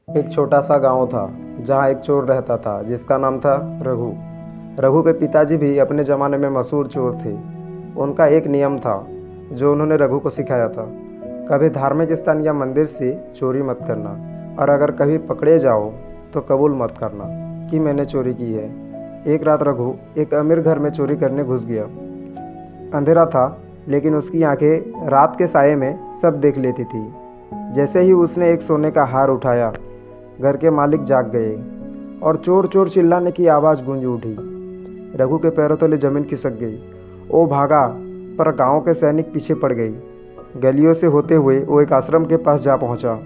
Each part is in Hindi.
एक छोटा सा गांव था जहां एक चोर रहता था जिसका नाम था रघु। रघु के पिताजी भी अपने ज़माने में मशहूर चोर थे। उनका एक नियम था जो उन्होंने रघु को सिखाया था। कभी धार्मिक स्थान या मंदिर से चोरी मत करना, और अगर कभी पकड़े जाओ तो कबूल मत करना कि मैंने चोरी की है। एक रात रघु एक अमीर घर में चोरी करने घुस गया। अंधेरा था, लेकिन उसकी आंखें रात के साये में सब देख लेती थी। जैसे ही उसने एक सोने का हार उठाया, घर के मालिक जाग गए और चोर चोर चिल्लाने की आवाज़ गूंज उठी। रघु के पैरों तले जमीन खिसक गई। वो भागा, पर गांव के सैनिक पीछे पड़ गई। गलियों से होते हुए वो एक आश्रम के पास जा पहुंचा,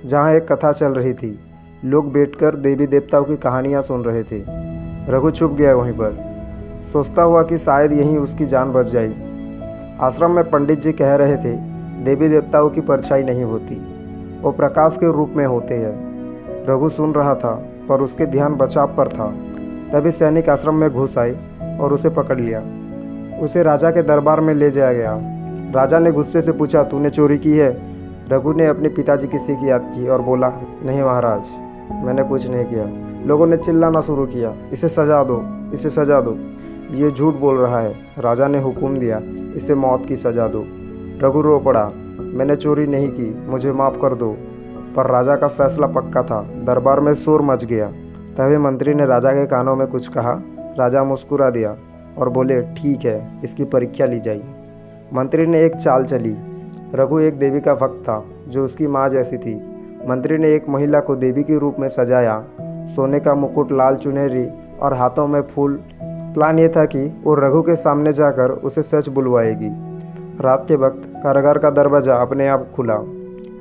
जहां एक कथा चल रही थी। लोग बैठकर देवी देवताओं की कहानियां सुन रहे थे। रघु छुप गया वहीं पर, सोचता हुआ कि शायद यहीं उसकी जान बच जाए। आश्रम में पंडित जी कह रहे थे, देवी देवताओं की परछाई नहीं होती, वो प्रकाश के रूप में होते हैं। रघु सुन रहा था, पर उसके ध्यान बचाव पर था। तभी सैनिक आश्रम में घुस आए और उसे पकड़ लिया। उसे राजा के दरबार में ले जाया गया। राजा ने गुस्से से पूछा, तूने चोरी की है? रघु ने अपने पिताजी की सीख याद की और बोला, नहीं महाराज, मैंने कुछ नहीं किया। लोगों ने चिल्लाना शुरू किया, इसे सजा दो, इसे सजा दो, ये झूठ बोल रहा है। राजा ने हुक्म दिया, इसे मौत की सजा दो। रघु रो पड़ा, मैंने चोरी नहीं की, मुझे माफ़ कर दो। पर राजा का फैसला पक्का था। दरबार में शोर मच गया। तभी मंत्री ने राजा के कानों में कुछ कहा। राजा मुस्कुरा दिया और बोले, ठीक है, इसकी परीक्षा ली जाएगी। मंत्री ने एक चाल चली। रघु एक देवी का भक्त था जो उसकी माँ जैसी थी। मंत्री ने एक महिला को देवी के रूप में सजाया, सोने का मुकुट, लाल चुनरी और हाथों में फूल। प्लान ये था कि वो रघु के सामने जाकर उसे सच बुलवाएगी। रात के वक्त कारागार का दरवाज़ा अपने आप खुला।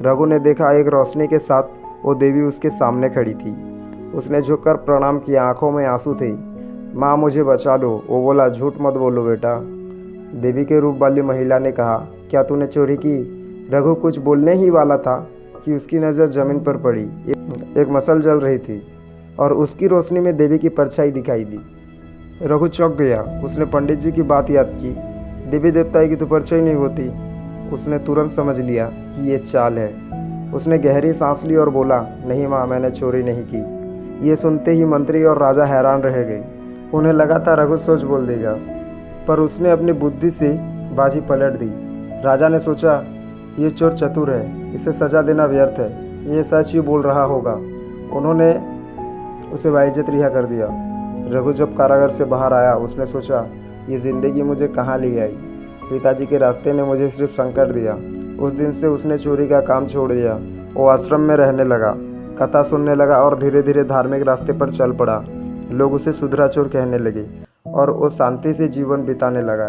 रघु ने देखा, एक रोशनी के साथ वो देवी उसके सामने खड़ी थी। उसने झुककर प्रणाम किया, आंखों में आंसू थे। माँ, मुझे बचा लो। वो बोला, झूठ मत बोलो बेटा। देवी के रूप वाली महिला ने कहा, क्या तूने चोरी की? रघु कुछ बोलने ही वाला था कि उसकी नज़र जमीन पर पड़ी। एक मशाल जल रही थी और उसकी रोशनी में देवी की परछाई दिखाई दी। रघु चौंक गया। उसने पंडित जी की बात याद की, देवी देवताओं की तो परछाई नहीं होती। उसने तुरंत समझ लिया कि ये चाल है। उसने गहरी सांस ली और बोला, नहीं माँ, मैंने चोरी नहीं की। ये सुनते ही मंत्री और राजा हैरान रह गए। उन्हें लगा था रघु सच बोल देगा, पर उसने अपनी बुद्धि से बाजी पलट दी। राजा ने सोचा, ये चोर चतुर है, इसे सजा देना व्यर्थ है, ये सच ही बोल रहा होगा। उन्होंने उसे बाइज्जत रिहा कर दिया। रघु जब कारागार से बाहर आया, उसने सोचा, ये ज़िंदगी मुझे कहाँ ले आई। पिताजी के रास्ते ने मुझे सिर्फ संकट दिया। उस दिन से उसने चोरी का काम छोड़ दिया। वो आश्रम में रहने लगा, कथा सुनने लगा और धीरे धीरे धार्मिक रास्ते पर चल पड़ा। लोग उसे सुधरा चोर कहने लगे और वो शांति से जीवन बिताने लगा।